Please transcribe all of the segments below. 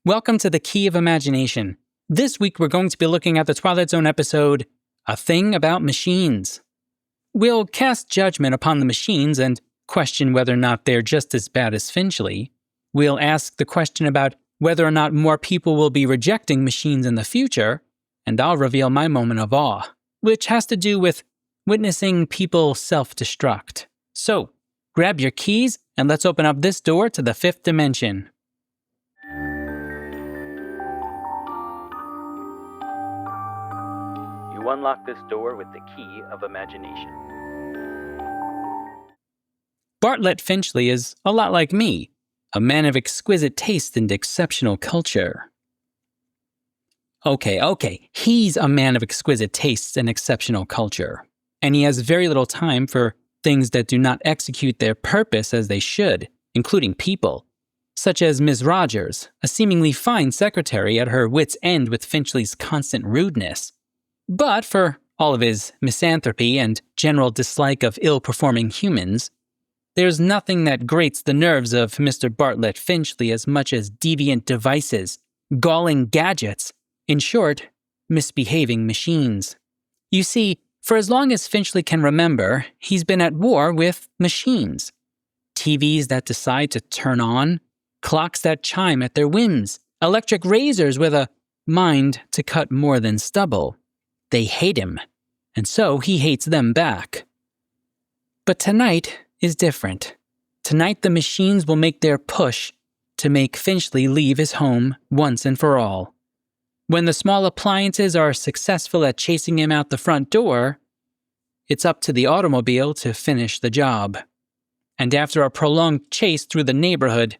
Welcome to the Key of Imagination. This week we're going to be looking at the Twilight Zone episode, A Thing About Machines. We'll cast judgment upon the machines and question whether or not they're just as bad as Finchley. We'll ask the question about whether or not more people will be rejecting machines in the future, and I'll reveal my moment of awe, which has to do with witnessing people self-destruct. So, grab your keys and let's open up this door to the fifth dimension. You unlock this door with the key of imagination. Bartlett Finchley is a lot like me, a man of exquisite taste and exceptional culture. Okay, he's a man of exquisite tastes and exceptional culture, and he has very little time for things that do not execute their purpose as they should, including people, such as Ms. Rogers, a seemingly fine secretary at her wits' end with Finchley's constant rudeness. But for all of his misanthropy and general dislike of ill-performing humans, there's nothing that grates the nerves of Mr. Bartlett Finchley as much as deviant devices, galling gadgets, in short, misbehaving machines. You see, for as long as Finchley can remember, he's been at war with machines. TVs that decide to turn on, clocks that chime at their whims, electric razors with a mind to cut more than stubble. They hate him, and so he hates them back. But tonight is different. Tonight the machines will make their push to make Finchley leave his home once and for all. When the small appliances are successful at chasing him out the front door, it's up to the automobile to finish the job. And after a prolonged chase through the neighborhood,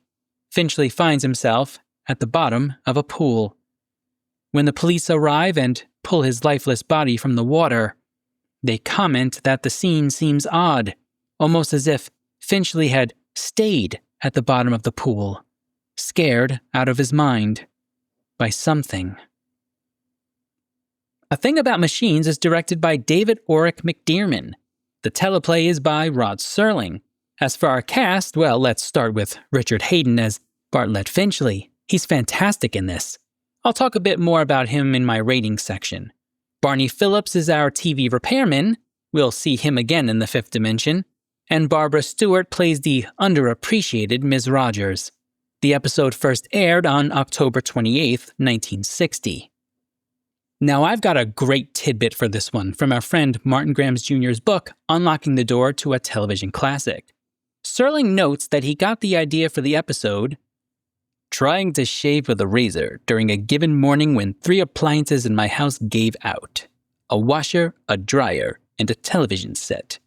Finchley finds himself at the bottom of a pool. When the police arrive and pull his lifeless body from the water, they comment that the scene seems odd, almost as if Finchley had stayed at the bottom of the pool, scared out of his mind by something. A Thing About Machines is directed by David Orrick McDearman. The teleplay is by Rod Serling. As for our cast, well, let's start with Richard Hayden as Bartlett Finchley. He's fantastic in this. I'll talk a bit more about him in my rating section. Barney Phillips is our TV repairman. We'll see him again in the fifth dimension. And Barbara Stewart plays the underappreciated Ms. Rogers. The episode first aired on October 28th, 1960. Now, I've got a great tidbit for this one from our friend Martin Grams Jr.'s book, Unlocking the Door to a Television Classic. Serling notes that he got the idea for the episode trying to shave with a razor during a given morning when 3 appliances in my house gave out: a washer, a dryer, and a television set.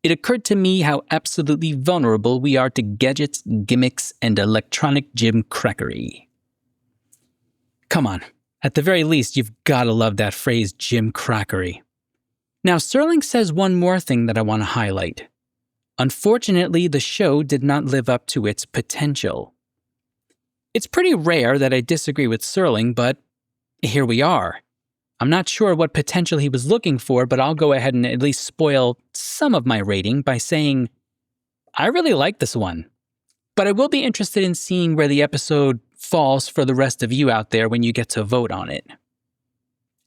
It occurred to me how absolutely vulnerable we are to gadgets, gimmicks, and electronic gimcrackery. Come on, at the very least, you've gotta love that phrase, gimcrackery. Now, Serling says one more thing that I want to highlight. Unfortunately, the show did not live up to its potential. It's pretty rare that I disagree with Serling, but here we are. I'm not sure what potential he was looking for, but I'll go ahead and at least spoil some of my rating by saying I really like this one. But I will be interested in seeing where the episode falls for the rest of you out there when you get to vote on it.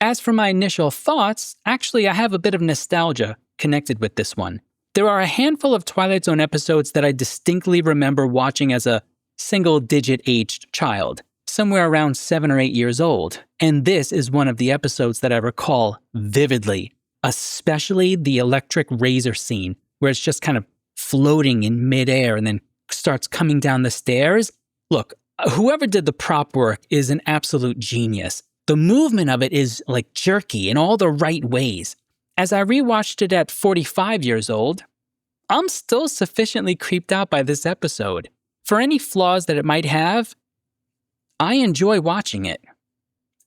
As for my initial thoughts, actually I have a bit of nostalgia connected with this one. There are a handful of Twilight Zone episodes that I distinctly remember watching as a single-digit aged child, somewhere around 7 or 8 years old, and this is one of the episodes that I recall vividly, especially the electric razor scene, where it's just kind of floating in midair and then starts coming down the stairs. Look, whoever did the prop work is an absolute genius. The movement of it is like jerky in all the right ways. As I rewatched it at 45 years old, I'm still sufficiently creeped out by this episode. For any flaws that it might have, I enjoy watching it.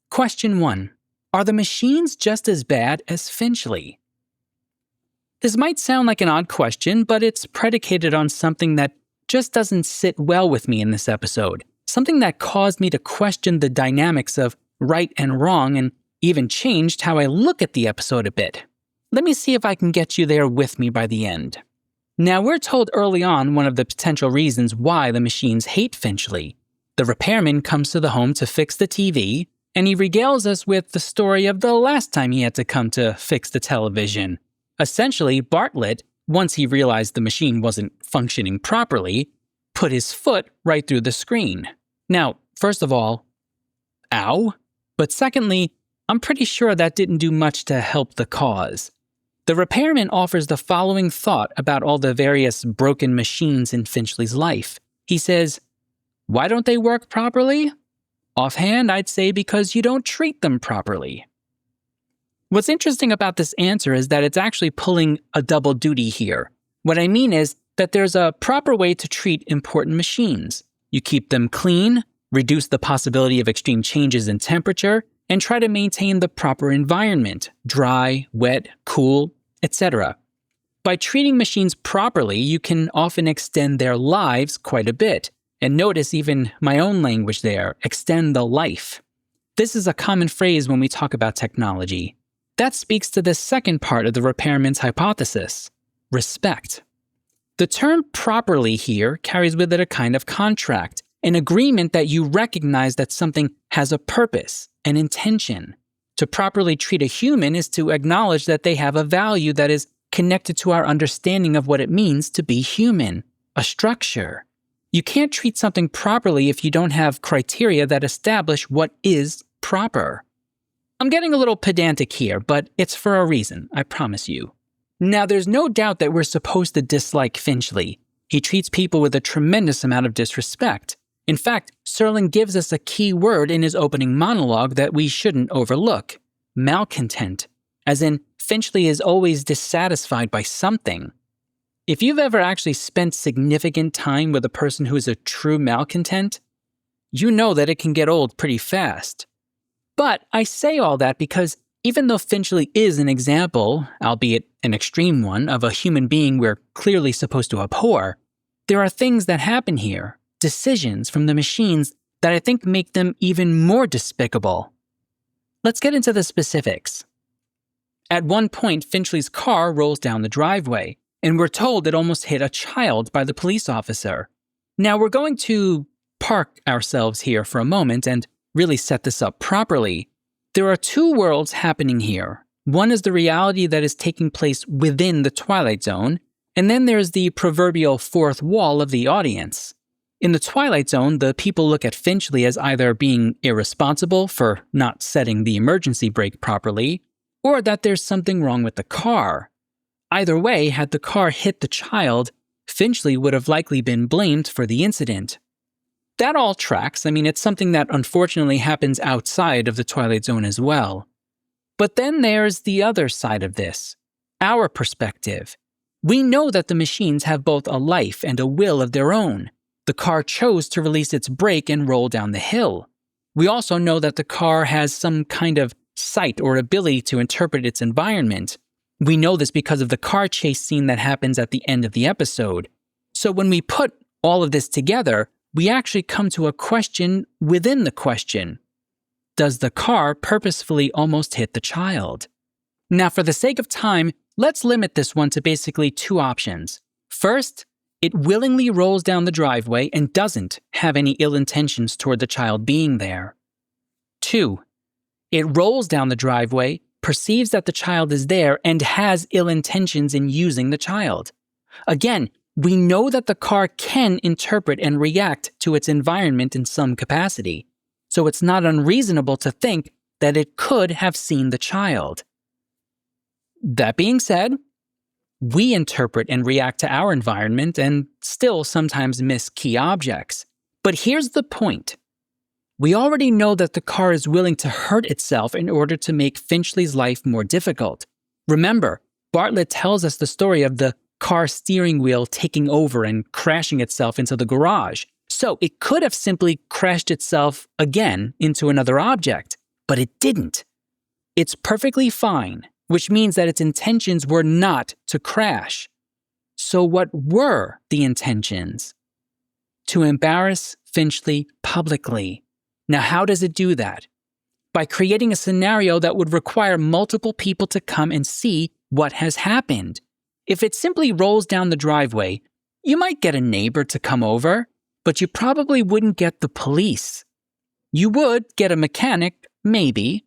Question 1. Are the machines just as bad as Finchley? This might sound like an odd question, but it's predicated on something that just doesn't sit well with me in this episode. Something that caused me to question the dynamics of right and wrong and even changed how I look at the episode a bit. Let me see if I can get you there with me by the end. Now, we're told early on one of the potential reasons why the machines hate Finchley. The repairman comes to the home to fix the TV, and he regales us with the story of the last time he had to come to fix the television. Essentially, Bartlett, once he realized the machine wasn't functioning properly, put his foot right through the screen. Now, first of all, ow. But secondly, I'm pretty sure that didn't do much to help the cause. The repairman offers the following thought about all the various broken machines in Finchley's life. He says, "Why don't they work properly? Offhand, I'd say because you don't treat them properly." What's interesting about this answer is that it's actually pulling a double duty here. What I mean is that there's a proper way to treat important machines. You keep them clean, reduce the possibility of extreme changes in temperature, and try to maintain the proper environment, dry, wet, cool, etc. By treating machines properly, you can often extend their lives quite a bit. And notice even my own language there, extend the life. This is a common phrase when we talk about technology. That speaks to the second part of the repairman's hypothesis, respect. The term properly here carries with it a kind of contract, an agreement that you recognize that something has a purpose, an intention. To properly treat a human is to acknowledge that they have a value that is connected to our understanding of what it means to be human, a structure. You can't treat something properly if you don't have criteria that establish what is proper. I'm getting a little pedantic here, but it's for a reason, I promise you. Now, there's no doubt that we're supposed to dislike Finchley. He treats people with a tremendous amount of disrespect. In fact, Serling gives us a key word in his opening monologue that we shouldn't overlook: malcontent, as in Finchley is always dissatisfied by something. If you've ever actually spent significant time with a person who is a true malcontent, you know that it can get old pretty fast. But I say all that because even though Finchley is an example, albeit an extreme one, of a human being we're clearly supposed to abhor, there are things that happen here, decisions from the machines, that I think make them even more despicable. Let's get into the specifics. At one point, Finchley's car rolls down the driveway, and we're told it almost hit a child by the police officer. Now, we're going to park ourselves here for a moment and really set this up properly. There are two worlds happening here. One is the reality that is taking place within the Twilight Zone, and then there's the proverbial fourth wall of the audience. In the Twilight Zone, the people look at Finchley as either being irresponsible for not setting the emergency brake properly, or that there's something wrong with the car. Either way, had the car hit the child, Finchley would have likely been blamed for the incident. That all tracks. I mean, it's something that unfortunately happens outside of the Twilight Zone as well. But then there's the other side of this, our perspective. We know that the machines have both a life and a will of their own. The car chose to release its brake and roll down the hill. We also know that the car has some kind of sight or ability to interpret its environment. We know this because of the car chase scene that happens at the end of the episode. So when we put all of this together, we actually come to a question within the question. Does the car purposefully almost hit the child? Now, for the sake of time, let's limit this one to basically two options. First, it willingly rolls down the driveway and doesn't have any ill intentions toward the child being there. 2, it rolls down the driveway, perceives that the child is there, and has ill intentions in using the child. Again, we know that the car can interpret and react to its environment in some capacity, so it's not unreasonable to think that it could have seen the child. That being said, we interpret and react to our environment and still sometimes miss key objects. But here's the point. We already know that the car is willing to hurt itself in order to make Finchley's life more difficult. Remember, Bartlett tells us the story of the car steering wheel taking over and crashing itself into the garage. So it could have simply crashed itself again into another object, but it didn't. It's perfectly fine, which means that its intentions were not to crash. So what were the intentions? To embarrass Finchley publicly. Now, how does it do that? By creating a scenario that would require multiple people to come and see what has happened. If it simply rolls down the driveway, you might get a neighbor to come over, but you probably wouldn't get the police. You would get a mechanic, maybe.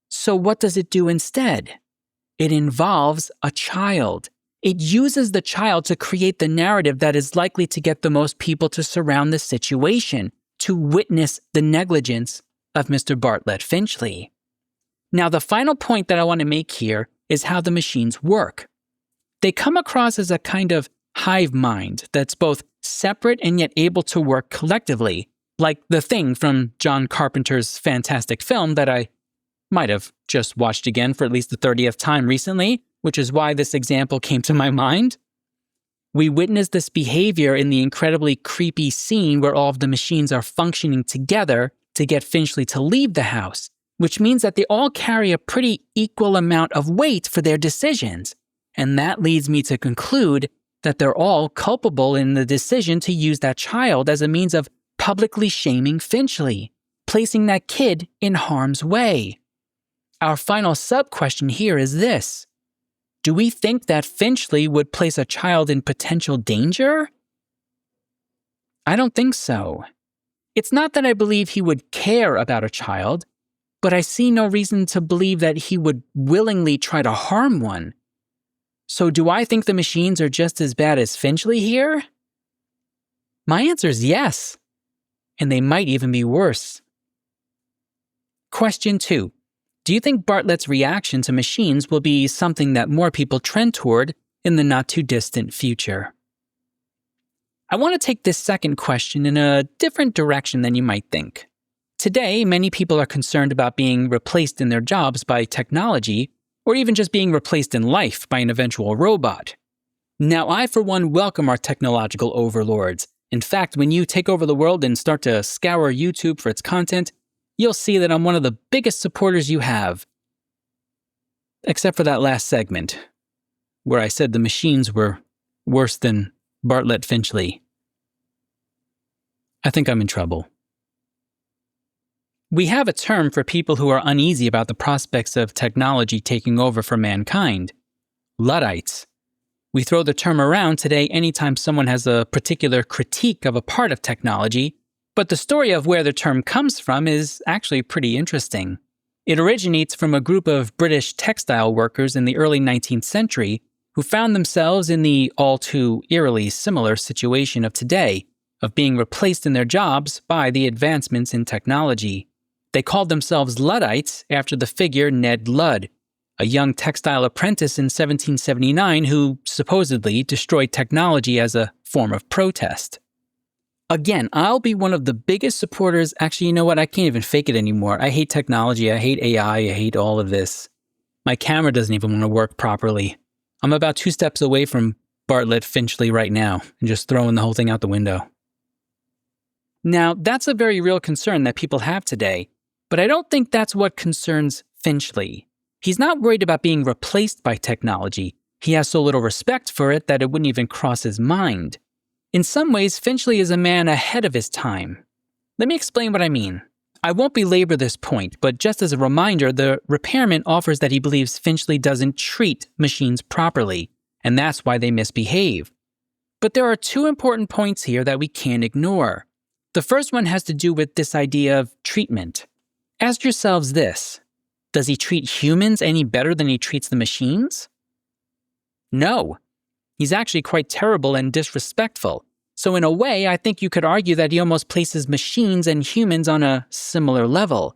So what does it do instead? It involves a child. It uses the child to create the narrative that is likely to get the most people to surround the situation, to witness the negligence of Mr. Bartlett Finchley. Now, the final point that I want to make here is how the machines work. They come across as a kind of hive mind that's both separate and yet able to work collectively, like The Thing from John Carpenter's fantastic film that I might have just watched again for at least the 30th time recently, which is why this example came to my mind. We witness this behavior in the incredibly creepy scene where all of the machines are functioning together to get Finchley to leave the house, which means that they all carry a pretty equal amount of weight for their decisions. And that leads me to conclude that they're all culpable in the decision to use that child as a means of publicly shaming Finchley, placing that kid in harm's way. Our final sub-question here is this. Do we think that Finchley would place a child in potential danger? I don't think so. It's not that I believe he would care about a child, but I see no reason to believe that he would willingly try to harm one. So do I think the machines are just as bad as Finchley here? My answer is yes, and they might even be worse. Question 2. Do you think Bartlett's reaction to machines will be something that more people trend toward in the not-too-distant future? I want to take this second question in a different direction than you might think. Today, many people are concerned about being replaced in their jobs by technology, or even just being replaced in life by an eventual robot. Now, I, for one, welcome our technological overlords. In fact, when you take over the world and start to scour YouTube for its content, you'll see that I'm one of the biggest supporters you have. Except for that last segment, where I said the machines were worse than Bartlett Finchley. I think I'm in trouble. We have a term for people who are uneasy about the prospects of technology taking over for mankind: Luddites. We throw the term around today anytime someone has a particular critique of a part of technology, but the story of where the term comes from is actually pretty interesting. It originates from a group of British textile workers in the early 19th century who found themselves in the all too eerily similar situation of today, of being replaced in their jobs by the advancements in technology. They called themselves Luddites after the figure Ned Ludd, a young textile apprentice in 1779 who supposedly destroyed technology as a form of protest. Again, I'll be one of the biggest supporters. Actually, you know what? I can't even fake it anymore. I hate technology. I hate AI. I hate all of this. My camera doesn't even want to work properly. I'm about 2 steps away from Bartlett Finchley right now and just throwing the whole thing out the window. Now, that's a very real concern that people have today, but I don't think that's what concerns Finchley. He's not worried about being replaced by technology. He has so little respect for it that it wouldn't even cross his mind. In some ways, Finchley is a man ahead of his time. Let me explain what I mean. I won't belabor this point, but just as a reminder, the repairman offers that he believes Finchley doesn't treat machines properly, and that's why they misbehave. But there are 2 important points here that we can't ignore. The first one has to do with this idea of treatment. Ask yourselves this: does he treat humans any better than he treats the machines? No. He's actually quite terrible and disrespectful. So in a way, I think you could argue that he almost places machines and humans on a similar level.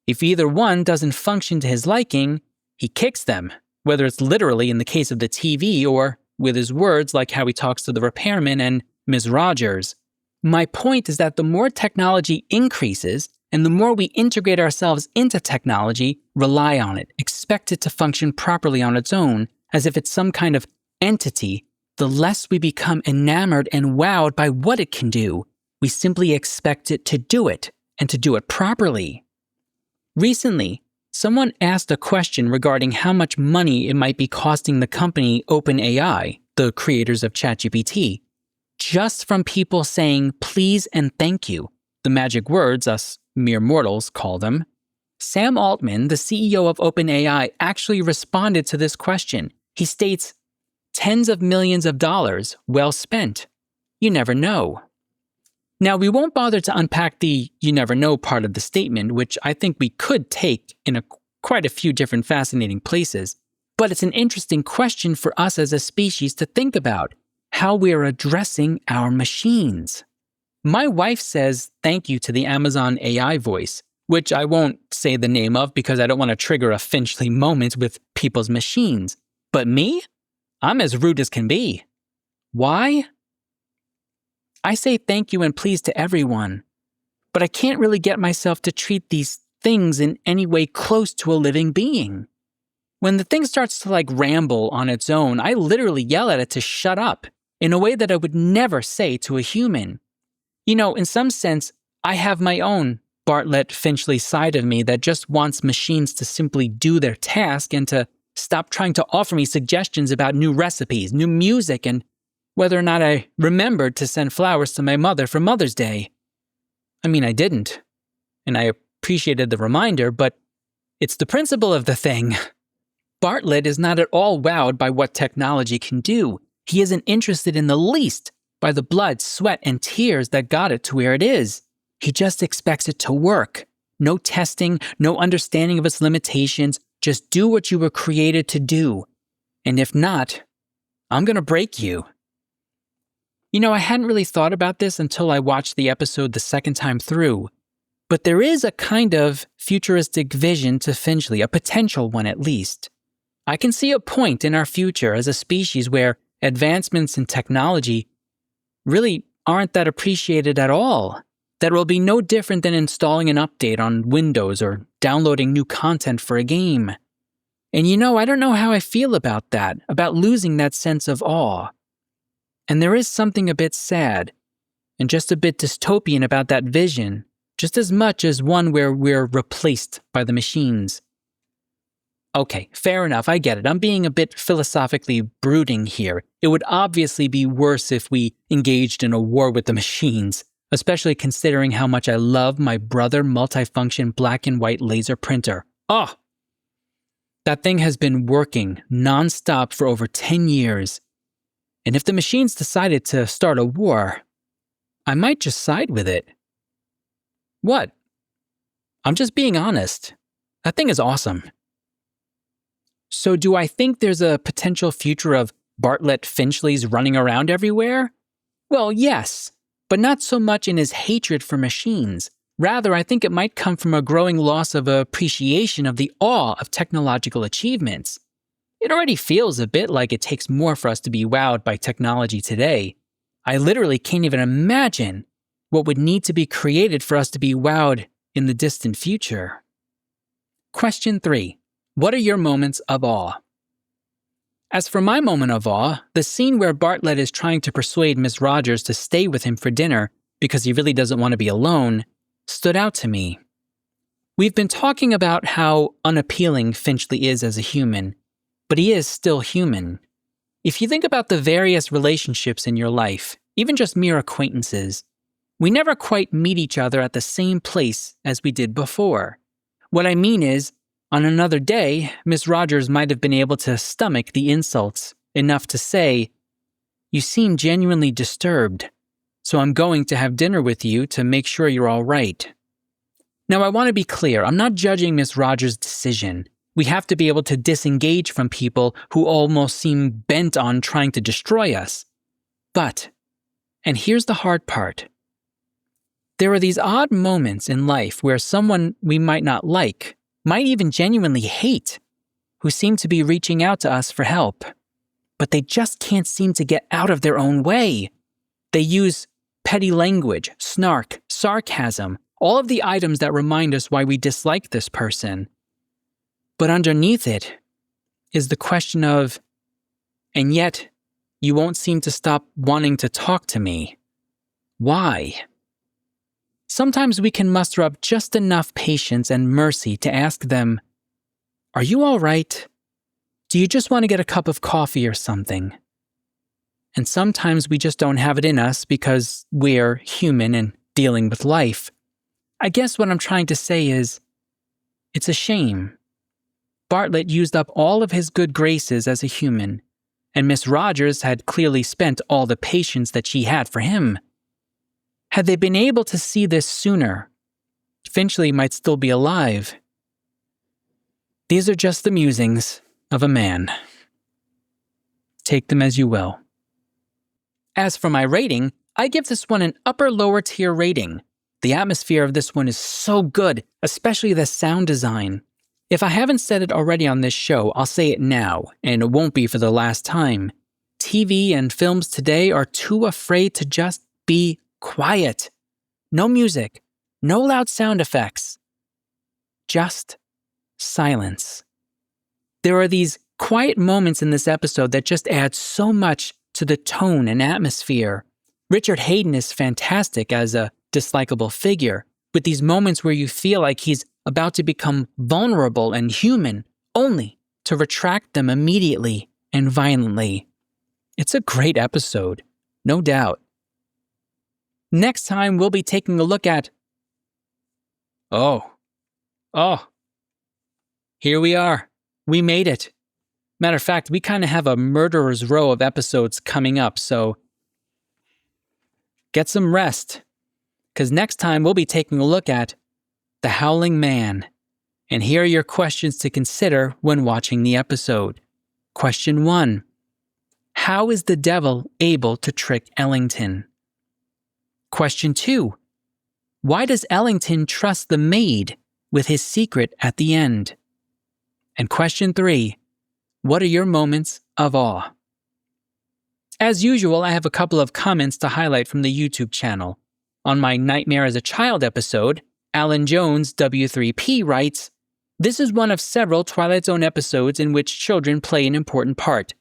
If either one doesn't function to his liking, he kicks them, whether it's literally in the case of the TV or with his words like how he talks to the repairman and Ms. Rogers. My point is that the more technology increases and the more we integrate ourselves into technology, rely on it, expect it to function properly on its own, as if it's some kind of entity, the less we become enamored and wowed by what it can do. We simply expect it to do it, and to do it properly. Recently, someone asked a question regarding how much money it might be costing the company OpenAI, the creators of ChatGPT, just from people saying please and thank you, the magic words us mere mortals call them. Sam Altman, the CEO of OpenAI, actually responded to this question. He states, "Tens of millions of dollars well spent. You never know." Now, we won't bother to unpack the "you never know" part of the statement, which I think we could take in quite a few different fascinating places. But it's an interesting question for us as a species to think about, how we're addressing our machines. My wife says thank you to the Amazon AI voice, which I won't say the name of because I don't want to trigger a Finchley moment with people's machines. But me? I'm as rude as can be. Why? I say thank you and please to everyone, but I can't really get myself to treat these things in any way close to a living being. When the thing starts to ramble on its own, I literally yell at it to shut up in a way that I would never say to a human. In some sense, I have my own Bartlett Finchley side of me that just wants machines to simply do their task and to stop trying to offer me suggestions about new recipes, new music, and whether or not I remembered to send flowers to my mother for Mother's Day. I mean, I didn't, and I appreciated the reminder, but it's the principle of the thing. Bartlett is not at all wowed by what technology can do. He isn't interested in the least by the blood, sweat, and tears that got it to where it is. He just expects it to work. No testing, no understanding of its limitations. Just do what you were created to do. And if not, I'm going to break you. I hadn't really thought about this until I watched the episode the second time through. But there is a kind of futuristic vision to Finchley, a potential one at least. I can see a point in our future as a species where advancements in technology really aren't that appreciated at all. That will be no different than installing an update on Windows or downloading new content for a game. And I don't know how I feel about that, about losing that sense of awe. And there is something a bit sad and just a bit dystopian about that vision, just as much as one where we're replaced by the machines. Okay, fair enough, I get it. I'm being a bit philosophically brooding here. It would obviously be worse if we engaged in a war with the machines, especially considering how much I love my Brother multifunction black and white laser printer. Oh! That thing has been working nonstop for over 10 years. And if the machines decided to start a war, I might just side with it. What? I'm just being honest. That thing is awesome. So do I think there's a potential future of Bartlett Finchleys running around everywhere? Well, yes, but not so much in his hatred for machines. Rather, I think it might come from a growing loss of appreciation of the awe of technological achievements. It already feels a bit like it takes more for us to be wowed by technology today. I literally can't even imagine what would need to be created for us to be wowed in the distant future. Question 3. What are your moments of awe? As for my moment of awe, the scene where Bartlett is trying to persuade Miss Rogers to stay with him for dinner because he really doesn't want to be alone stood out to me. We've been talking about how unappealing Finchley is as a human, but he is still human. If you think about the various relationships in your life, even just mere acquaintances, we never quite meet each other at the same place as we did before. What I mean is, on another day, Miss Rogers might have been able to stomach the insults enough to say, "You seem genuinely disturbed, so I'm going to have dinner with you to make sure you're all right." Now, I want to be clear, I'm not judging Miss Rogers' decision. We have to be able to disengage from people who almost seem bent on trying to destroy us. But, and here's the hard part, there are these odd moments in life where someone we might not like, might even genuinely hate, who seem to be reaching out to us for help, but they just can't seem to get out of their own way. They use petty language, snark, sarcasm, all of the items that remind us why we dislike this person. But underneath it is the question of, and yet you won't seem to stop wanting to talk to me. Why? Sometimes we can muster up just enough patience and mercy to ask them, "Are you all right? Do you just want to get a cup of coffee or something?" And sometimes we just don't have it in us because we're human and dealing with life. I guess what I'm trying to say is, it's a shame. Bartlett used up all of his good graces as a human, and Miss Rogers had clearly spent all the patience that she had for him. Had they been able to see this sooner, Finchley might still be alive. These are just the musings of a man. Take them as you will. As for my rating, I give this one an upper-lower tier rating. The atmosphere of this one is so good, especially the sound design. If I haven't said it already on this show, I'll say it now, and it won't be for the last time. TV and films today are too afraid to just be quiet. No music, no loud sound effects. Just silence. There are these quiet moments in this episode that just add so much to the tone and atmosphere. Richard Haydn is fantastic as a dislikable figure, with these moments where you feel like he's about to become vulnerable and human, only to retract them immediately and violently. It's a great episode, no doubt. Next time, we'll be taking a look at... Oh, here we are. We made it. Matter of fact, we kind of have a murderer's row of episodes coming up, so get some rest, because next time we'll be taking a look at The Howling Man. And here are your questions to consider when watching the episode. Question 1. How is the devil able to trick Ellington? Question 2. Why does Ellington trust the maid with his secret at the end? And question 3. What are your moments of awe? As usual, I have a couple of comments to highlight from the YouTube channel. On my Nightmare as a Child episode, Alan Jones, W3P, writes, "This is one of several Twilight Zone episodes in which children play an important part.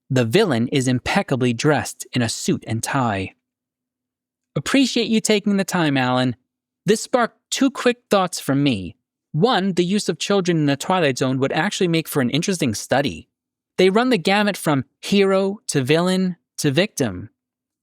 The villain is impeccably dressed in a suit and tie." Appreciate you taking the time, Alan. This sparked 2 quick thoughts from me. 1, the use of children in the Twilight Zone would actually make for an interesting study. They run the gamut from hero to villain to victim.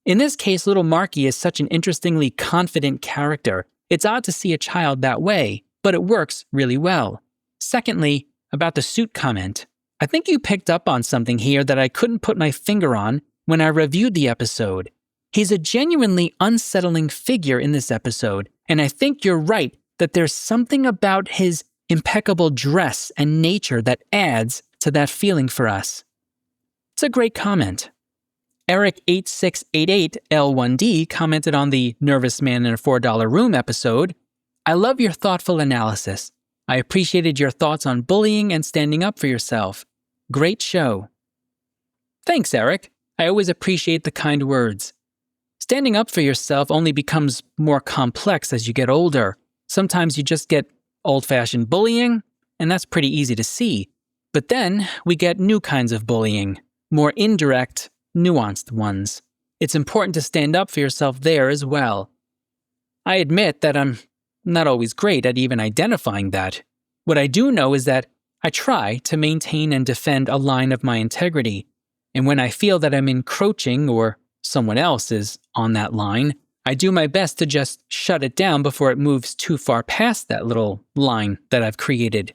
In this case, little Marky is such an interestingly confident character. It's odd to see a child that way, but it works really well. Secondly, about the suit comment. I think you picked up on something here that I couldn't put my finger on when I reviewed the episode. He's a genuinely unsettling figure in this episode, and I think you're right that there's something about his impeccable dress and nature that adds to that feeling for us. It's a great comment. Eric8688L1D commented on the Nervous Man in a $4 Room episode. "I love your thoughtful analysis. I appreciated your thoughts on bullying and standing up for yourself. Great show." Thanks, Eric. I always appreciate the kind words. Standing up for yourself only becomes more complex as you get older. Sometimes you just get old-fashioned bullying, and that's pretty easy to see. But then we get new kinds of bullying, more indirect, nuanced ones. It's important to stand up for yourself there as well. I admit that I'm not always great at even identifying that. What I do know is that I try to maintain and defend a line of my integrity, and when I feel that I'm encroaching or someone else is on that line, I do my best to just shut it down before it moves too far past that little line that I've created.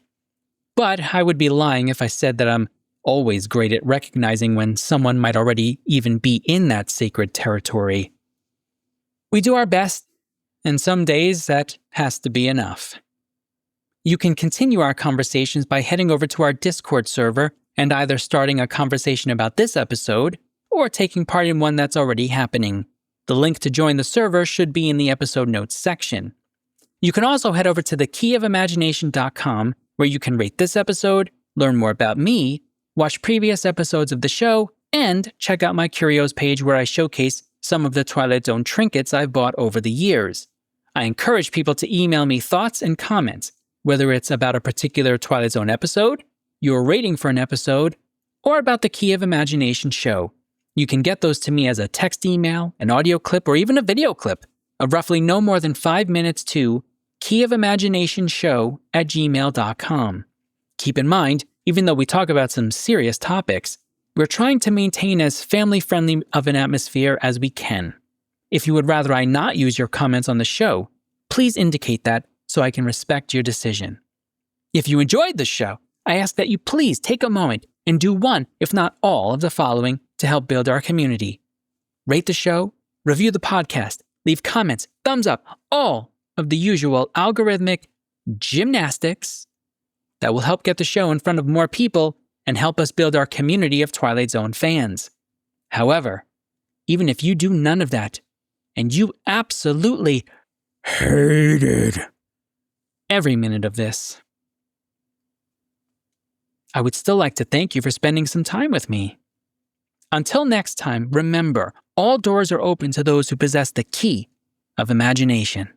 But I would be lying if I said that I'm always great at recognizing when someone might already even be in that sacred territory. We do our best, and some days that has to be enough. You can continue our conversations by heading over to our Discord server and either starting a conversation about this episode or taking part in one that's already happening. The link to join the server should be in the episode notes section. You can also head over to thekeyofImagination.com where you can rate this episode, learn more about me, watch previous episodes of the show, and check out my Curios page where I showcase some of the Twilight Zone trinkets I've bought over the years. I encourage people to email me thoughts and comments, whether it's about a particular Twilight Zone episode, your rating for an episode, or about the Key of Imagination show. You can get those to me as a text email, an audio clip, or even a video clip of roughly no more than 5 minutes to keyofimaginationsshow@gmail.com. Keep in mind, even though we talk about some serious topics, we're trying to maintain as family-friendly of an atmosphere as we can. If you would rather I not use your comments on the show, please indicate that so I can respect your decision. If you enjoyed the show, I ask that you please take a moment and do one, if not all, of the following to help build our community. Rate the show, review the podcast, leave comments, thumbs up, all of the usual algorithmic gymnastics that will help get the show in front of more people and help us build our community of Twilight Zone fans. However, even if you do none of that, and you absolutely hated every minute of this, I would still like to thank you for spending some time with me. Until next time, remember, all doors are open to those who possess the key of imagination.